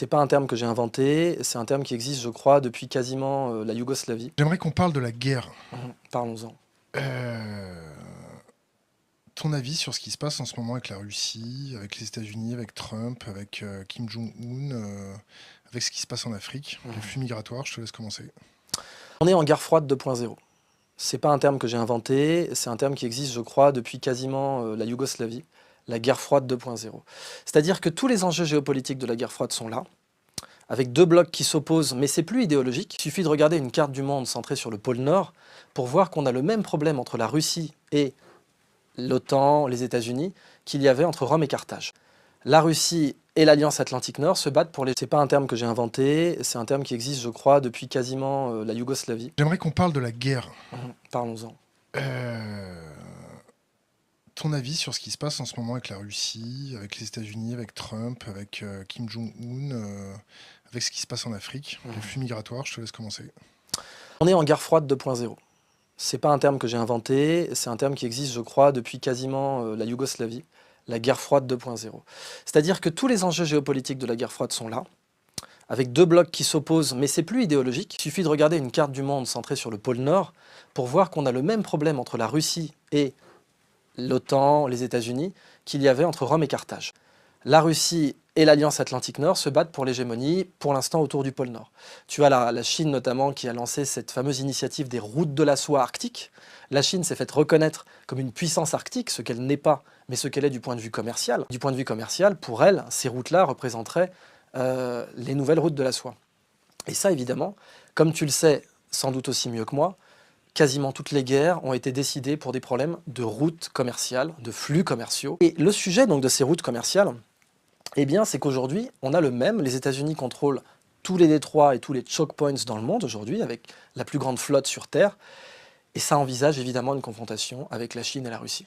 C'est pas un terme que j'ai inventé, c'est un terme qui existe, je crois, depuis quasiment la Yougoslavie. J'aimerais qu'on parle de la guerre. Parlons-en. Ton avis sur ce qui se passe en ce moment avec la Russie, avec les États-Unis, avec Trump, avec Kim Jong-un, avec ce qui se passe en Afrique, les flux migratoires, je te laisse commencer. On est en guerre froide 2.0. C'est pas un terme que j'ai inventé, c'est un terme qui existe, je crois, depuis quasiment la Yougoslavie, la guerre froide 2.0. C'est-à-dire que tous les enjeux géopolitiques de la guerre froide sont là, avec deux blocs qui s'opposent, mais c'est plus idéologique. Il suffit de regarder une carte du monde centrée sur le pôle Nord pour voir qu'on a le même problème entre la Russie et l'OTAN, les États-Unis, qu'il y avait entre Rome et Carthage. La Russie et l'Alliance Atlantique Nord se battent pour les... C'est pas un terme que j'ai inventé, c'est un terme qui existe, je crois, depuis quasiment la Yougoslavie. J'aimerais qu'on parle de la guerre. Parlons-en. Ton avis sur ce qui se passe en ce moment avec la Russie, avec les États-Unis, avec Trump, avec Kim Jong-un, avec ce qui se passe en Afrique, les flux migratoires, je te laisse commencer. On est en guerre froide 2.0. C'est pas un terme que j'ai inventé, c'est un terme qui existe, je crois, depuis quasiment la Yougoslavie, la guerre froide 2.0. C'est-à-dire que tous les enjeux géopolitiques de la guerre froide sont là, avec deux blocs qui s'opposent, mais c'est plus idéologique. Il suffit de regarder une carte du monde centrée sur le pôle Nord pour voir qu'on a le même problème entre la Russie et l'OTAN, les États-Unis, qu'il y avait entre Rome et Carthage. La Russie et l'Alliance Atlantique Nord se battent pour l'hégémonie, pour l'instant, autour du pôle Nord. Tu as la Chine notamment qui a lancé cette fameuse initiative des routes de la soie arctique. La Chine s'est faite reconnaître comme une puissance arctique, ce qu'elle n'est pas, mais ce qu'elle est du point de vue commercial. Du point de vue commercial, pour elle, ces routes-là représenteraient les nouvelles routes de la soie. Et ça, évidemment, comme tu le sais sans doute aussi mieux que moi, quasiment toutes les guerres ont été décidées pour des problèmes de routes commerciales, de flux commerciaux. Et le sujet donc de ces routes commerciales, eh bien, c'est qu'aujourd'hui, on a le même. Les États-Unis contrôlent tous les détroits et tous les choke points dans le monde aujourd'hui, avec la plus grande flotte sur Terre. Et ça envisage évidemment une confrontation avec la Chine et la Russie.